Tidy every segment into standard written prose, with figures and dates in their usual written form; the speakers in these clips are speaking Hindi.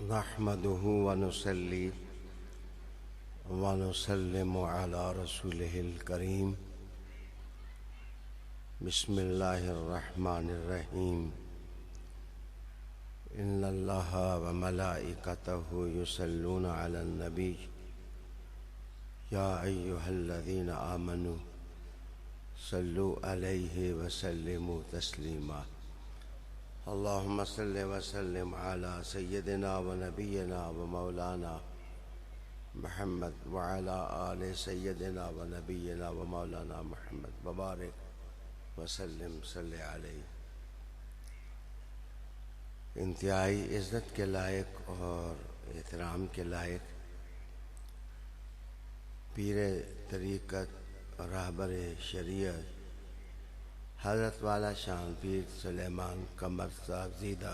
नहमदुहु व नुसल्ली व नुसल्लिमु अला रसूलिहिल करीम। बिस्मिल्लाहिर रहमानिर रहीम। इन्नल्लाहा व मलाइकतहु युसल्लूना अलन नबी या अय्युहल्लज़ीना आमनू सल्लु अलैहि व सल्लिमू तस्लीमा। अल्लाहुम्मा सल्लि व सल्लिम अला सय्यदिना व नबिय्यिना व मौलाना मुहम्मद व अला आले सय्यदिना व नबिय्यिना व मौलाना मुहम्मद व बारिक व सल्लिम सल्लि अलैहि। इंतहाई इज़्ज़त के लायक और एहतराम के लायक पीरे तरीक़त रहबर शरीयत हज़रत वाला शान पीर सुलेमान कमर साहब ज़ीदा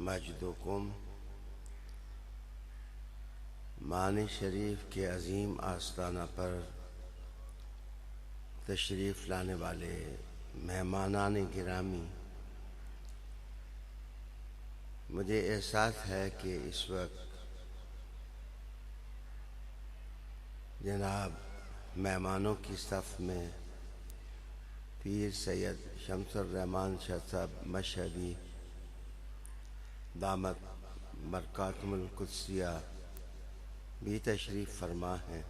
मजदुकुम मानी शरीफ के अज़ीम आस्ताना पर तशरीफ़ लाने वाले मेहमानान गिरामी, मुझे एहसास है कि इस वक्त जनाब मेहमानों की सफ़ में पीर सैयद शम्सुर रहमान शाह साहब मशहदी दामत बरकातुहुल कुद्सिया भी तशरीफ़ फरमा हैं।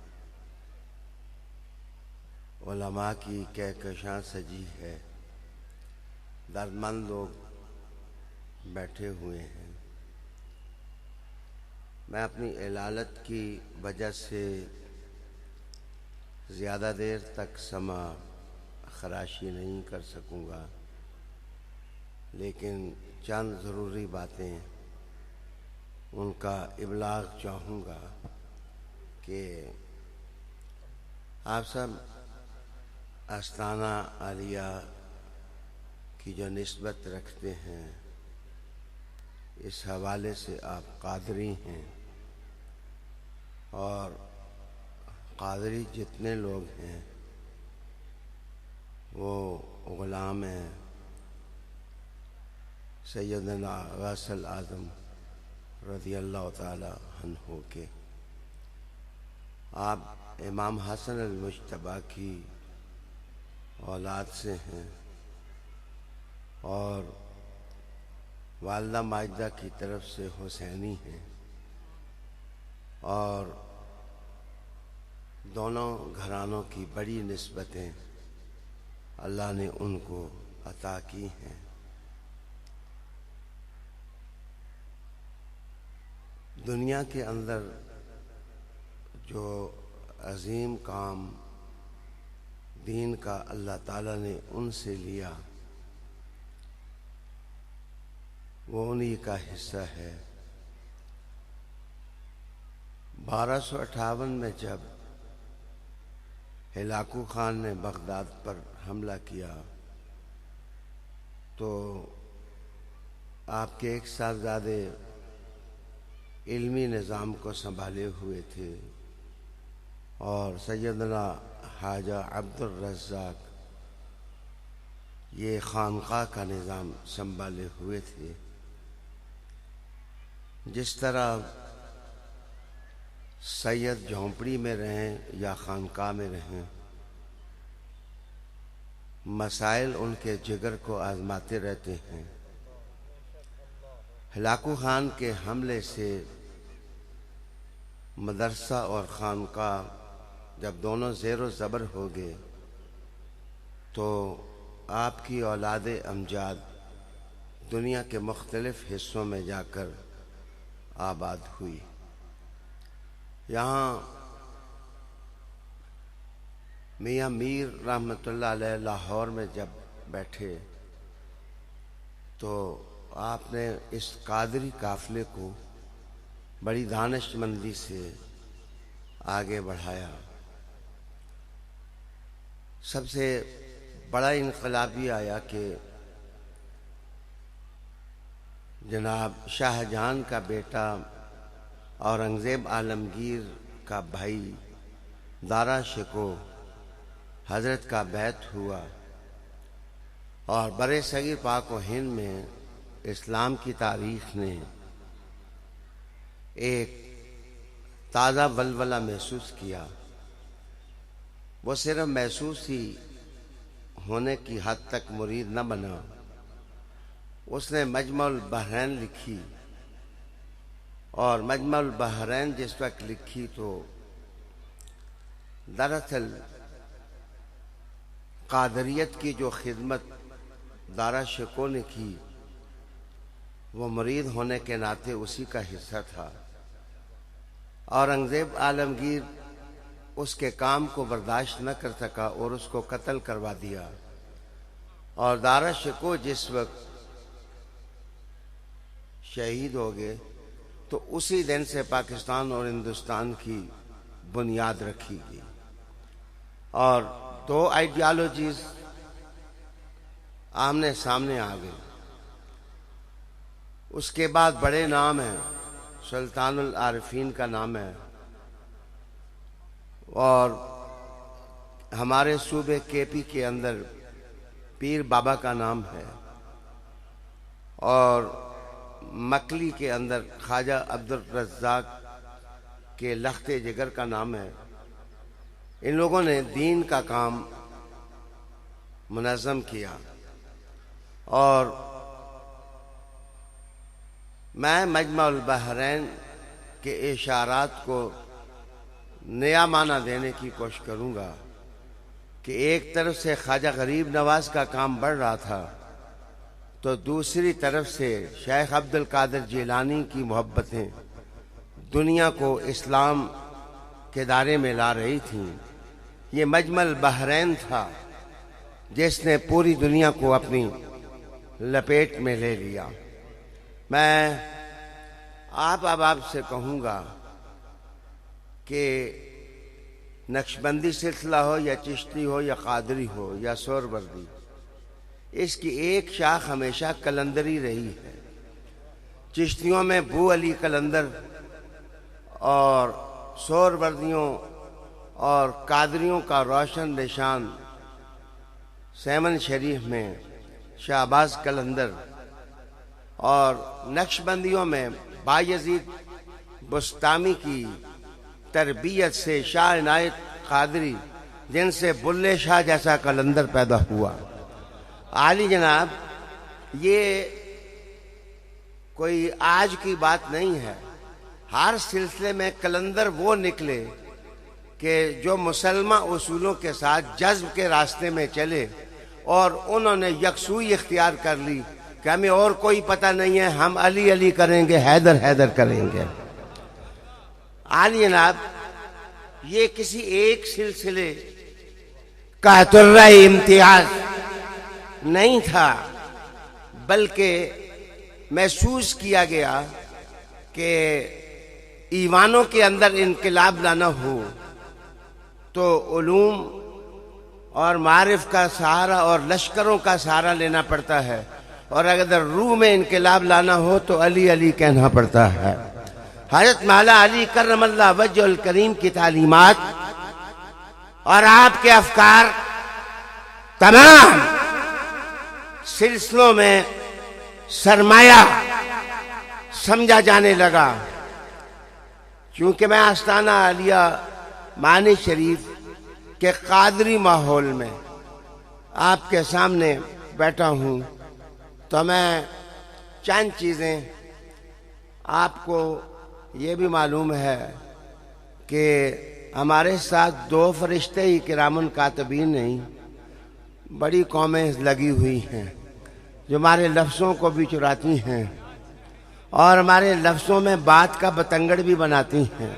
उलमा की कहकशां सजी है, दर्दमंद लोग बैठे हुए हैं। मैं अपनी इलालत की वजह से ज़्यादा देर तक समा खराशी नहीं कर सकूँगा, लेकिन चंद ज़रूरी बातें उनका इबलाग चाहूँगा कि आप सब आस्ताना आलिया की जो निस्बत रखते हैं, इस हवाले से आप कादरी हैं और कादरी जितने लोग हैं वो ग़ुलाम हैं सैयदना गौसल आज़म रज़ियल्लाहु ताला अन्हु के। आप इमाम हसन अल मुज्तबा की औलाद से हैं और वालिदा माजिदा की तरफ से हुसैनी हैं और दोनों घरानों की बड़ी निस्बतें अल्लाह ने उनको अता की हैं। दुनिया के अंदर जो अज़ीम काम दीन का अल्लाह ताला ने उनसे लिया, वो उन्हीं का हिस्सा है। 1258 में जब हिलाकू खान ने बगदाद पर हमला किया तो आपके एक साहबजादे इल्मी निज़ाम को संभाले हुए थे और सैयदना ख्वाजा अब्दुल रज़्ज़ाक ये खानक़ाह का निज़ाम संभाले हुए थे। जिस तरह सैयद झोंपड़ी में रहें या खानक़ाह में रहें, मसाइल उनके जिगर को आज़माते रहते हैं। हिलाकू खान के हमले से मदरसा और खानक़ाह जब दोनों ज़ेरो ज़बर हो गए तो आपकी औलादे अमजाद दुनिया के मुख्तलिफ़ हिस्सों में जाकर आबाद हुई। यहाँ मियाँ मीर रहमतुल्लाह अलैह लाहौर में जब बैठे तो आपने इस कादरी काफ़िले को बड़ी दानिशमंदी से आगे बढ़ाया। सबसे बड़ा इनकलाब ये आया कि जनाब शाहजहां का बेटा औरंगज़ेब आलमगीर का भाई दारा शिको हज़रत का बैत हुआ और बरे सगीर पाक व हिंद में इस्लाम की तारीख़ ने एक ताज़ा वलवला महसूस किया। वो सिर्फ महसूस ही होने की हद तक मुरीद न बना, उसने मजमुल बहरैन लिखी। और मजमुल बहरैन जिस वक्त लिखी तो दरअसल कादरियत की जो खिदमत दारा शिको ने की, वो मुरीद होने के नाते उसी का हिस्सा था। औरंगज़ेब आलमगीर उसके काम को बर्दाश्त न कर सका और उसको कत्ल करवा दिया। और दारा शिको जिस वक्त शहीद हो गए तो उसी दिन से पाकिस्तान और हिंदुस्तान की बुनियाद रखी गई। और दो आइडियालॉजीज आमने सामने आ गई। उसके बाद बड़े नाम हैं, सुल्तानुल आरिफीन का नाम है, और हमारे सूबे केपी के अंदर पीर बाबा का नाम है, और मकली के अंदर ख्वाजा अब्दुल रज़्ज़ाक के लख्ते जिगर का नाम है। इन लोगों ने दीन का काम मुनज़्ज़म किया। और मैं मजमुल बहरैन के इशारात को नया माना देने की कोशिश करूँगा कि एक तरफ से ख्वाजा गरीब नवाज का काम बढ़ रहा था तो दूसरी तरफ से शेख अब्दुल कादिर जिलानी की मोहब्बतें दुनिया को इस्लाम के दायरे में ला रही थीं। ये मजमुल बहरैन था जिसने पूरी दुनिया को अपनी लपेट में ले लिया। मैं अब आपसे कहूँगा कि नक्शबंदी सिलसिला हो या चिश्ती हो या कादरी हो या सोहरवर्दी, इसकी एक शाख हमेशा कलंदरी रही है। चिश्तियों में बू अली कलंदर और सोहरवर्दियों और कादरियों का रोशन निशान सैमन शरीफ में शाहबाज कलंदर, और नक्शबंदियों में बायजीद बुस्तामी की तरबियत से शाह इनायत कादरी, जिनसे बुल्ले शाह जैसा कलंदर पैदा हुआ। आली जनाब, ये कोई आज की बात नहीं है। हर सिलसिले में कलंदर वो निकले कि जो मुसलमान उसूलों के साथ जज्ब के रास्ते में चले और उन्होंने यकसूई इख्तियार कर ली कि हमें और कोई पता नहीं है, हम अली अली करेंगे, हैदर हैदर करेंगे। आली जनाब, ये किसी एक सिलसिले का तुर्रा इम्तियाज नहीं था, बल्कि महसूस किया गया कि ईमानों के अंदर इनकलाब लाना हो तो उलूम और मारिफ का सहारा और लश्करों का सहारा लेना पड़ता है, और अगर रूह में इनकलाब लाना हो तो अली अली कहना पड़ता है। हज़रत मौला अली करमल्लाहु वजहुल करीम की तालीमात और आपके अफकार तमाम सिलसिलों में सरमाया समझा जाने लगा। क्योंकि मैं आस्ताना आलिया मानी शरीफ के कादरी माहौल में आपके सामने बैठा हूँ, तो मैं चंद चीज़ें, आपको ये भी मालूम है कि हमारे साथ दो फरिश्ते ही किरामन कातबीन नहीं, बड़ी कौमें लगी हुई हैं जो हमारे लफ्ज़ों को भी चुराती हैं और हमारे लफ्ज़ों में बात का बतंगड़ भी बनाती हैं,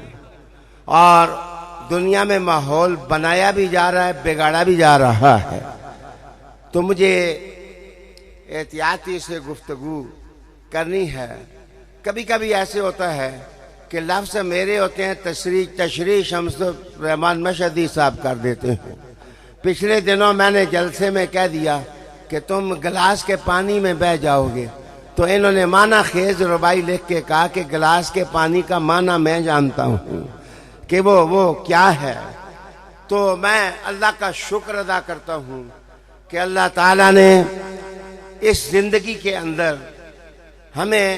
और दुनिया में माहौल बनाया भी जा रहा है, बिगाड़ा भी जा रहा है। तो मुझे एहतियाती से गुफ्तगू करनी है। कभी कभी ऐसे होता है कि लफ्ज़ मेरे होते हैं, तशरीह शम्सुर रहमान मशहदी साहब कर देते हैं। पिछले दिनों मैंने जलसे में कह दिया कि तुम गिलास के पानी में बह जाओगे, तो इन्होंने माना खेज रुबाई लिख के कहा कि गिलास के पानी का माना मैं जानता हूँ कि वो क्या है। तो मैं अल्लाह का शुक्र अदा करता हूँ कि अल्लाह ताला ने इस जिंदगी के अंदर हमें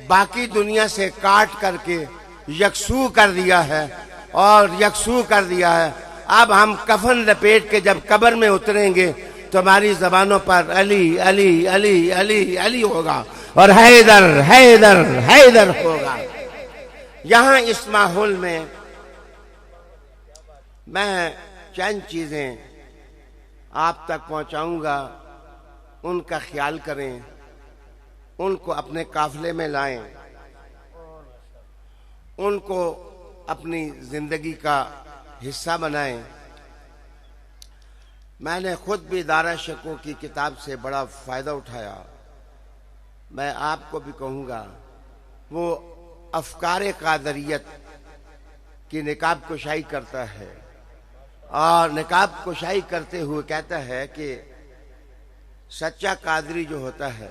बाकी दुनिया से काट करके यकसू कर दिया है और यकसू कर दिया है। अब हम कफन लपेट के जब कब्र में उतरेंगे तो हमारी जबानों पर अली अली अली अली अली होगा और हैदर हैदर हैदर होगा। यहां इस माहौल में मैं चंद चीजें आप तक पहुंचाऊंगा, उनका ख्याल करें, उनको अपने काफिले में लाएं, उनको अपनी जिंदगी का हिस्सा बनाएं। मैंने खुद भी दारा शको की किताब से बड़ा फायदा उठाया। मैं आपको भी कहूंगा, वो अफकारे कादरियत की निकाब कुशाई करता है और निकाब कुशाई करते हुए कहता है कि सच्चा कादरी जो होता है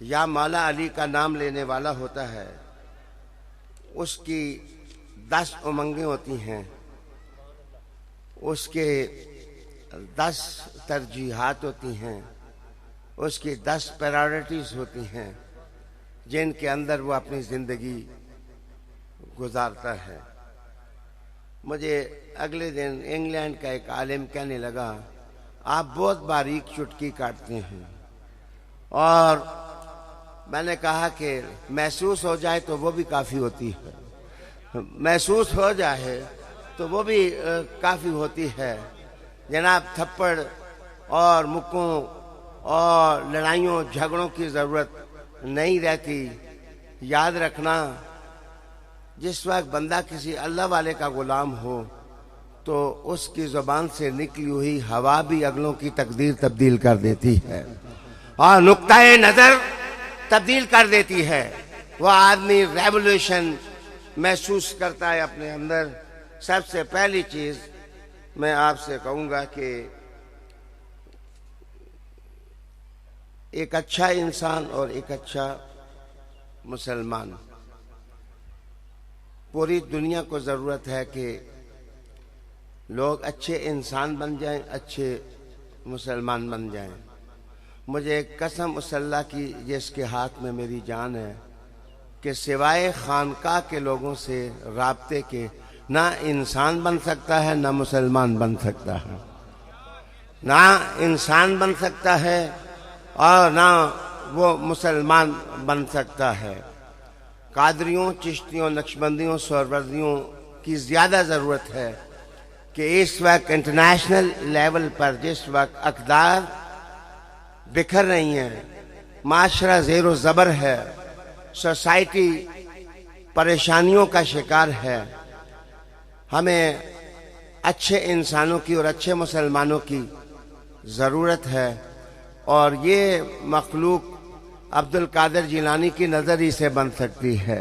या मौला अली का नाम लेने वाला होता है, उसकी 10 उमंगें होती हैं, उसके 10 तरजीहात होती हैं, उसकी 10 प्रायोरिटीज होती हैं जिनके अंदर वो अपनी जिंदगी गुजारता है। मुझे अगले दिन इंग्लैंड का एक आलिम कहने लगा, आप बहुत बारीक चुटकी काटते हैं। और मैंने कहा कि महसूस हो जाए तो वो भी काफी होती है, महसूस हो जाए तो वो भी काफी होती है। जनाब, थप्पड़ और मुक्कों और लड़ाइयों झगड़ों की जरूरत नहीं रहती। याद रखना, जिस वक्त बंदा किसी अल्लाह वाले का गुलाम हो तो उसकी जुबान से निकली हुई हवा भी अगलों की तकदीर तब्दील कर देती है और नुक्ताए नजर तब्दील कर देती है। वह आदमी रेवोल्यूशन महसूस करता है अपने अंदर। सबसे पहली चीज मैं आपसे कहूंगा कि एक अच्छा इंसान और एक अच्छा मुसलमान, पूरी दुनिया को जरूरत है कि लोग अच्छे इंसान बन जाएं, अच्छे मुसलमान बन जाएं। मुझे कसम उस अल्लाह की जिसके हाथ में मेरी जान है कि सिवाय खानका के लोगों से राब्ते के ना इंसान बन सकता है ना मुसलमान बन सकता है, ना इंसान बन सकता है और ना वो मुसलमान बन सकता है। कादरियों, चिश्तियों, नक्शबंदियों, सोहरवर्दियों की ज्यादा जरूरत है कि इस वक्त इंटरनेशनल लेवल पर जिस वक्त अकदार बिखर रही हैं, माशरा ज़ेरो ज़बर है, सोसाइटी परेशानियों का शिकार है, हमें अच्छे इंसानों की और अच्छे मुसलमानों की ज़रूरत है। और ये मखलूक अब्दुल कादिर जिलानी की नज़री से बन सकती है,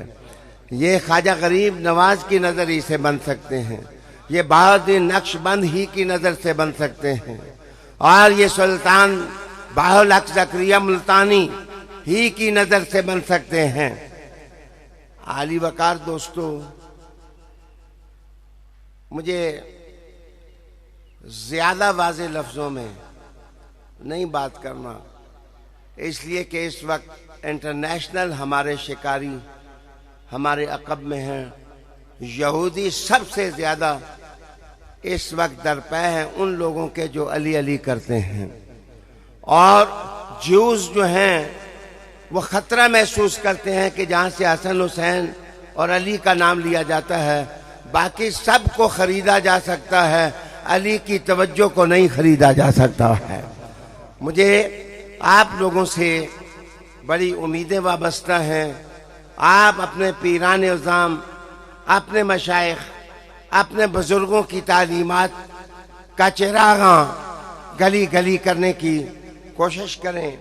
ये ख्वाजा गरीब नवाज की नज़री से बन सकते हैं, ये बहाउद्दीन नक्शबंद ही की नज़र से बन सकते हैं और ये सुल्तान बाहुल हक ज़करिया मुल्तानी ही की नज़र से बन सकते हैं। आली वकार दोस्तों, मुझे ज्यादा वाज़े लफ्जों में नहीं बात करना, इसलिए कि इस वक्त इंटरनेशनल हमारे शिकारी हमारे अकब में हैं। यहूदी सबसे ज्यादा इस वक्त दरपे हैं उन लोगों के जो अली अली करते हैं, और ज्यूज जो हैं वो खतरा महसूस करते हैं कि जहां से हसन हुसैन और अली का नाम लिया जाता है, बाकी सब को खरीदा जा सकता है, अली की तवज्जो को नहीं खरीदा जा सकता है। मुझे आप लोगों से बड़ी उम्मीदें वाबस्ता हैं। आप अपने पीरान इल्ज़ाम, अपने मशाइख, अपने बुजुर्गों की तालीमात का चिरागा गली गली करने की कोशिश करें।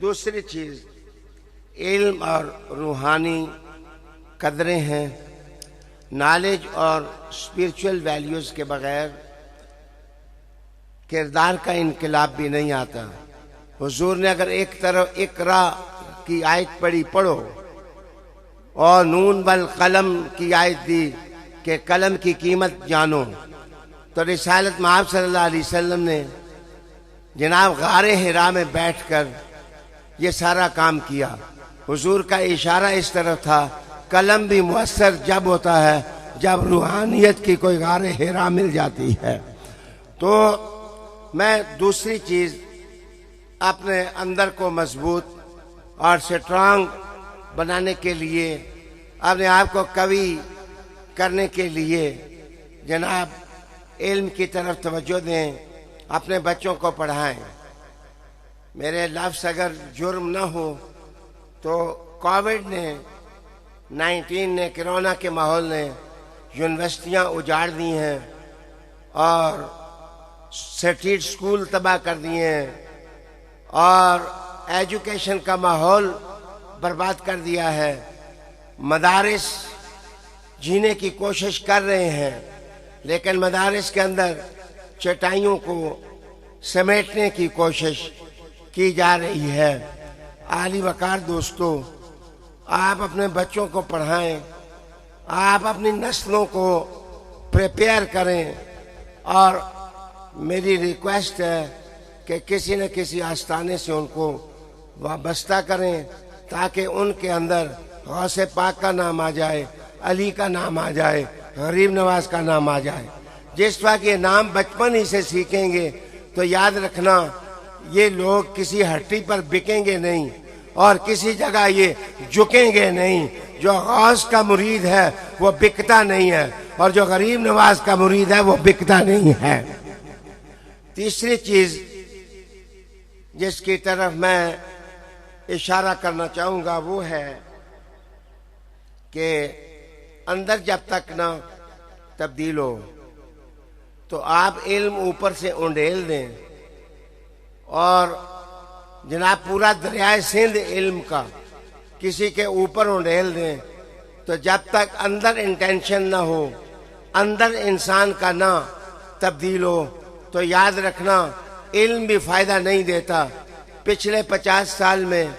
दूसरी चीज, इल्म और रूहानी कदरें हैं। नॉलेज और स्पिरिचुअल वैल्यूज के बगैर किरदार का इनकलाब भी नहीं आता। हुजूर ने अगर एक तरफ इकरा की आयत पढ़ी, पढ़ो, और नून बल कलम की आयत दी कि कलम की कीमत जानो, तो रिसालत महब सल्लल्लाहु अलैहि वसल्लम ने जनाब गारे हिरा में बैठकर ये सारा काम किया। हुजूर का इशारा इस तरफ था कलम भी मुअस्सर जब होता है जब रूहानियत की कोई गारे हेरा मिल जाती है। तो मैं दूसरी चीज़ अपने अंदर को मजबूत और स्ट्रांग बनाने के लिए, अपने आप को कवि करने के लिए जनाब इल्म की तरफ तवज्जो दें, अपने बच्चों को पढ़ाएं। मेरे लफ्ज़ अगर जुर्म न हो तो कोविड-19 ने, कोरोना के माहौल ने यूनिवर्सिटियां उजाड़ दी हैं और स्ट्रीट स्कूल तबाह कर दिए हैं और एजुकेशन का माहौल बर्बाद कर दिया है। मदारिस जीने की कोशिश कर रहे हैं, लेकिन मदारिस के अंदर चटाइयों को समेटने की कोशिश की जा रही है। आली वकार दोस्तों, आप अपने बच्चों को पढ़ाएं, आप अपनी नस्लों को प्रिपेयर करें और मेरी रिक्वेस्ट है कि किसी न किसी आस्थाने से उनको वाबस्ता करें ताकि उनके अंदर गौसे पाक का नाम आ जाए, अली का नाम आ जाए, गरीब नवाज का नाम आ जाए। जिस वक्त ये नाम बचपन ही से सीखेंगे तो याद रखना ये लोग किसी हट्टी पर बिकेंगे नहीं और किसी जगह ये झुकेंगे नहीं। जो गौस का मुरीद है वो बिकता नहीं है और जो गरीब नवाज का मुरीद है वो बिकता नहीं है। तीसरी चीज जिसकी तरफ मैं इशारा करना चाहूंगा वो है कि अंदर जब तक ना तब्दील हो तो आप इल्म ऊपर से उंडेल दें और जनाब पूरा दरियाए सिंध इल्म का किसी के ऊपर उंडेल दें, तो जब तक अंदर इंटेंशन ना हो, अंदर इंसान का ना तब्दील हो, तो याद रखना इल्म भी फायदा नहीं देता। पिछले 50 साल में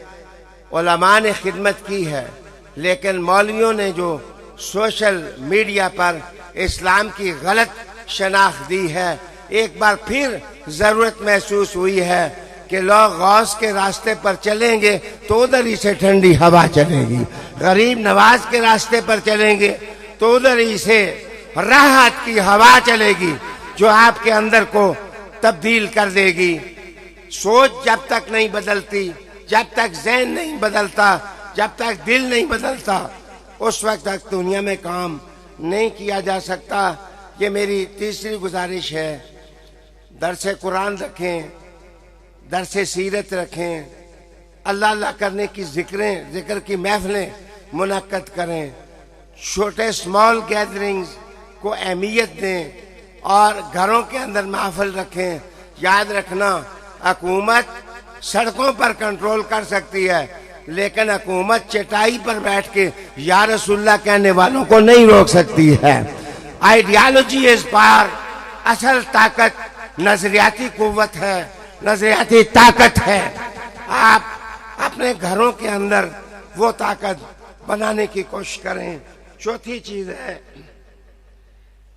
उलमा ने खिदमत की है, लेकिन मौलवियों ने जो सोशल मीडिया पर इस्लाम की गलत शनाख्त दी है, एक बार फिर जरूरत महसूस हुई है कि लोग गौस के रास्ते पर चलेंगे तो उधर ही से ठंडी हवा चलेगी, गरीब नवाज के रास्ते पर चलेंगे तो उधर ही से राहत की हवा चलेगी जो आपके अंदर को तब्दील कर देगी। सोच जब तक नहीं बदलती, जब तक ज़हन नहीं बदलता, जब तक दिल नहीं बदलता, उस वक्त तक दुनिया में काम नहीं किया जा सकता। ये मेरी तीसरी गुजारिश है। दरसे कुरान रखें, दरसे सीरत रखें, अल्लाह अल्लाह करने की जिक्र की महफिलें मुनक्कद करें, छोटे स्मॉल गैदरिंग्स को अहमियत दें और घरों के अंदर महफिल रखें। याद रखना हुकूमत सड़कों पर कंट्रोल कर सकती है, लेकिन हुकूमत चटाई पर बैठ के या रसूलुल्लाह कहने वालों को नहीं रोक सकती है। आइडियोलॉजी इज पावर, असल ताकत नजरियाती कुव्वत है, नजरियाती ताकत है। आप अपने घरों के अंदर वो ताकत बनाने की कोशिश करें। चौथी चीज है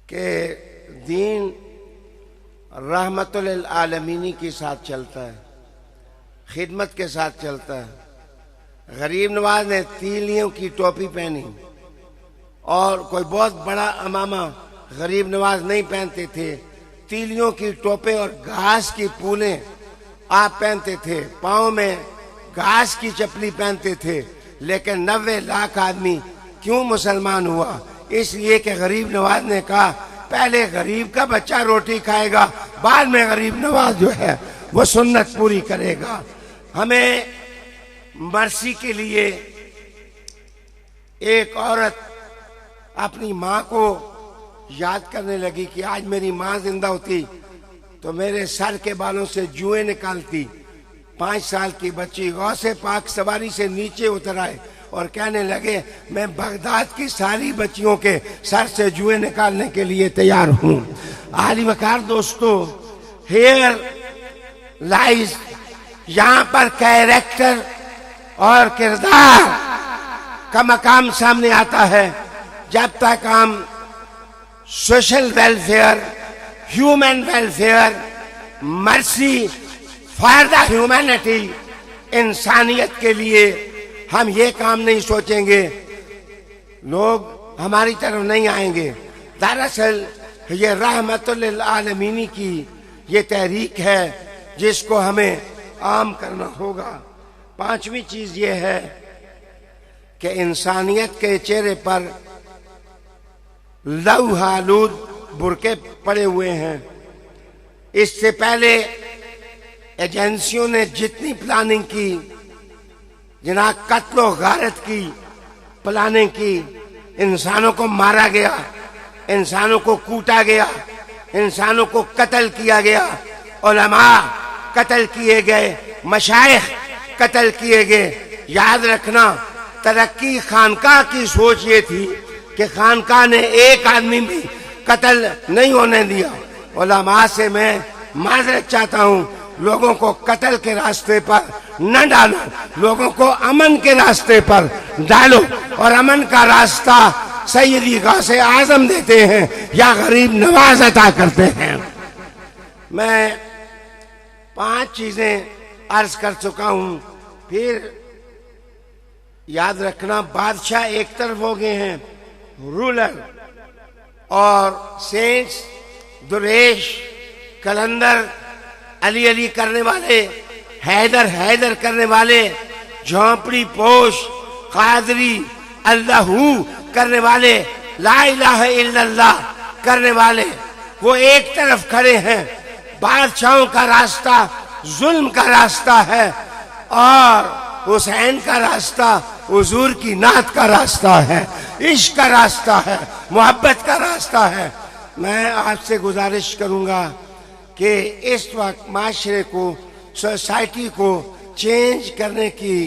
कि दीन रहमतुल लिल आलमीन के साथ चलता है, खिदमत के साथ चलता है। गरीब नवाज ने तीलियों की टोपी पहनी और कोई बहुत बड़ा अमामा गरीब नवाज नहीं पहनते थे। तीलियों की टोपे और घास की पूलें आप पहनते थे, पाँव में घास की चप्पली पहनते थे। लेकिन 90 लाख आदमी क्यों मुसलमान हुआ? इसलिए कि गरीब नवाज ने कहा पहले गरीब का बच्चा रोटी खाएगा, बाद में गरीब नवाज जो है वो सुन्नत पूरी करेगा। हमें मर्सी के लिए एक औरत अपनी माँ को याद करने लगी कि आज मेरी माँ जिंदा होती तो मेरे सर के बालों से जुएं निकालती। 5 साल की बच्ची गौसे पाक सवारी से नीचे उतर आए और कहने लगे मैं बगदाद की सारी बच्चियों के सर से जुएं निकालने के लिए तैयार हूँ। आली वकार दोस्तों, हेयर लाइज, यहाँ पर कैरेक्टर और किरदार का मकाम सामने आता है। जब तक हम social welfare, human welfare, mercy for the humanity, इंसानियत के लिए हम ये काम नहीं सोचेंगे लोग हमारी तरफ नहीं आएंगे। दरअसल ये रहमतुल आलमीन की ये तहरीक है जिसको हमें आम करना होगा। पांचवी चीज ये है कि इंसानियत के चेहरे पर लौहालूद बुरके पड़े हुए हैं। इससे पहले एजेंसियों ने जितनी प्लानिंग की, जनाब कत्लो गारत की प्लानिंग की, इंसानों को मारा गया, इंसानों को कूटा गया, इंसानों को कत्ल किया गया, उलमा कत्ल किए गए, मशाइख कत्ल किए गए। याद रखना, तरक्की खानकाह की सोच ये थी कि खानकाह ने एक आदमी भी कत्ल नहीं होने दिया। उलमा से मैं माजरत चाहता हूँ, लोगों को कत्ल के रास्ते पर न डालो, लोगों को अमन के रास्ते पर डालो। और अमन का रास्ता सैयदी गौसे आजम देते हैं या गरीब नवाज अता करते हैं। मैं 5 चीजें अर्ज कर चुका हूं। फिर याद रखना, बादशाह एक तरफ हो गए हैं, रूलर और सेंट्स, दुरेश, कलंदर, अली अली करने वाले, हैदर हैदर करने वाले, झोंपड़ी पोश, कादरी, अल्लाहू करने वाले, ला इलाहा इल्लल्लाह करने वाले, वो एक तरफ खड़े हैं। बादशाहों का रास्ता जुल्म का रास्ता है और हुसैन का रास्ता हुजूर की नात का रास्ता है, इश्क का रास्ता है, मोहब्बत का रास्ता है। मैं आपसे गुजारिश करूंगा कि इस वक्त माशरे को, सोसाइटी को चेंज करने की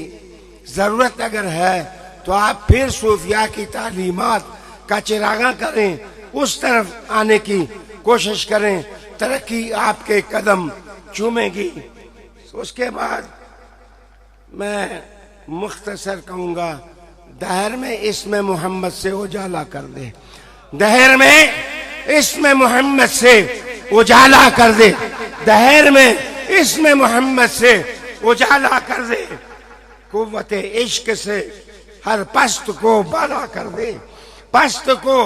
जरूरत अगर है तो आप फिर सूफिया की तालीमात का चिरागा करें, उस तरफ आने की कोशिश करें, तरक्की आपके कदम चूमेगी। उसके बाद मैं मुख्तसर कहूंगा, दहर में इसमें मोहम्मद से उजाला कर दे, दहर में इसमें मोहम्मद से उजाला कर दे, दहर में इसमें मोहम्मद से उजाला कर दे। कुव्वत इश्क से हर पस्त को बाला कर दे, पस्त को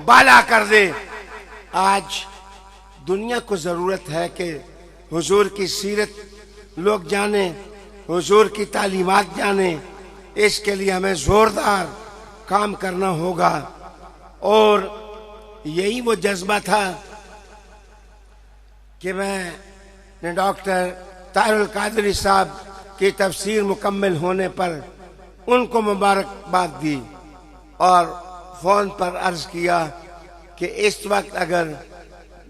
बाला कर दे। आज दुनिया को जरूरत है कि हुजूर की सीरत लोग जाने, हुजूर की तालीमात जाने। इसके लिए हमें जोरदार काम करना होगा और यही वो जज्बा था कि मैंने डॉक्टर ताहिरुल कादरी साहब की तफसीर मुकम्मल होने पर उनको मुबारकबाद दी और फोन पर अर्ज किया कि इस वक्त अगर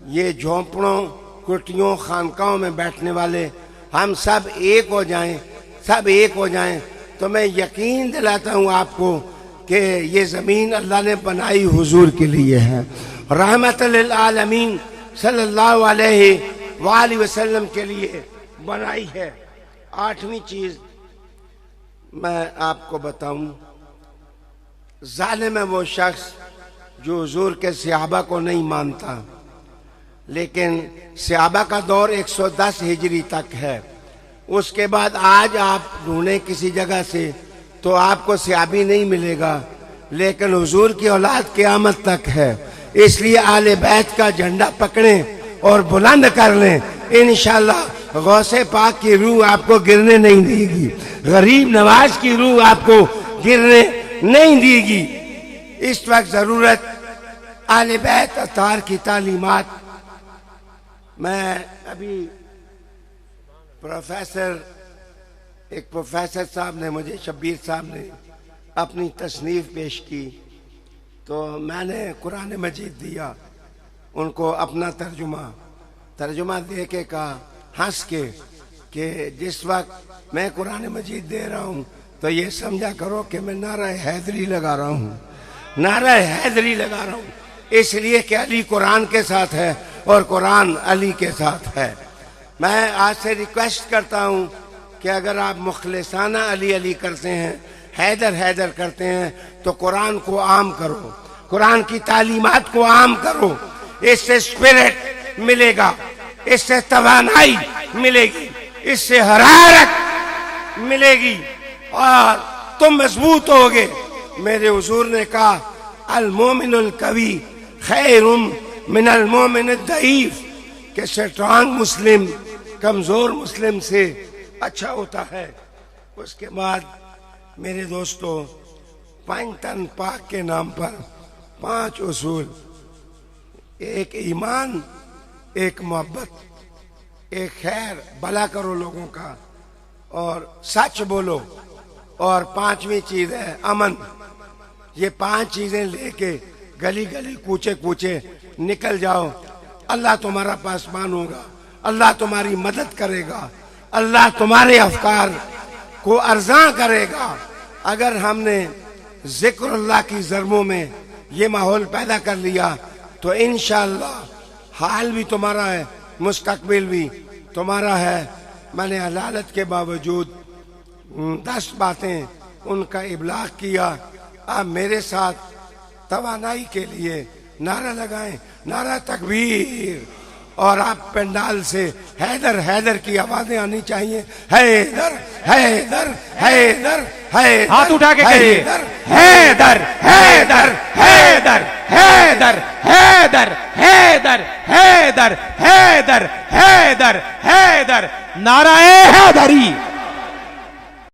ये झोंपड़ों, कुटियों, खानकाहों में बैठने वाले हम सब एक हो जाएं, सब एक हो जाएं, तो मैं यकीन दिलाता हूँ आपको कि ये जमीन अल्लाह ने बनाई हुजूर के लिए है, रहमतुल आलमीन सल्लल्लाहु अलैहि वसल्लम के लिए बनाई है। 8वीं चीज मैं आपको बताऊं, जालिम है वो शख्स जो हुजूर के सहाबा को नहीं मानता, लेकिन सहाबा का दौर 110 हिजरी तक है। उसके बाद आज आप ढूंढे किसी जगह से तो आपको सहाबी नहीं मिलेगा, लेकिन हुजूर की औलाद क़यामत तक है। इसलिए आले बैत का झंडा पकड़ें और बुलंद कर लें, इंशाअल्लाह गौसे पाक की रूह आपको गिरने नहीं देगी, गरीब नवाज की रूह आपको गिरने नहीं देगी। इस वक्त जरूरत आले बैत अतार की तालीमात। मैं अभी एक प्रोफेसर साहब ने मुझे, शब्बीर साहब ने अपनी तसनीफ पेश की तो मैंने कुरान मजीद दिया, उनको अपना तर्जुमा दे के कहा हंस के कि जिस वक्त मैं कुरान मजीद दे रहा हूँ तो ये समझा करो कि मैं नारा हैदरी लगा रहा हूँ, नारा हैदरी लगा रहा हूँ, इसलिए कि अली कुरान के साथ है और कुरान अली के साथ है। मैं आज से रिक्वेस्ट करता हूँ कि अगर आप मुखलिसाना अली अली करते हैं, हैदर हैदर करते हैं, तो कुरान को आम करो, कुरान की तालीमात को आम करो। इससे स्पिरिट मिलेगा, इससे तवानाई मिलेगी, इससे हरारत मिलेगी और तुम मजबूत होगे मेरे हुजूर ने कहा अल मोमिनुल कवी खैरुम मिनल मोमिन दईफ, के स्ट्रांग मुस्लिम कमजोर मुस्लिम से अच्छा होता है। उसके बाद मेरे दोस्तों, पंचतन पाक के नाम पर 5 उसूल, एक ईमान, एक मोहब्बत, एक खैर भला करो लोगों का, और सच बोलो, और 5वीं चीज है अमन। ये 5 चीजें लेके गली गली कूचे कूचे निकल जाओ, अल्लाह तुम्हारा पासबान होगा, अल्लाह तुम्हारी मदद करेगा, अल्लाह तुम्हारे अफकार को अर्जा करेगा। अगर हमने जिक्रुल्लाह की ज़र्मों में ये माहौल पैदा कर लिया तो इंशाअल्लाह हाल भी तुम्हारा है, मुस्तकबिल भी तुम्हारा है। मैंने अदालत के बावजूद 10 बातें उनका इबलाग किया। आप मेरे साथ तवानाई के लिए नारा लगाएं, नारा तकबीर, और आप पंडाल से हैदर हैदर की आवाजें आनी चाहिए। हैदर हैदर हैदर हैदर, हाथ उठा के कहिए हैदर हैदर हैदर हैदर हैदर हैदर हैदर हैदर हैदर, नाराए हैदरी।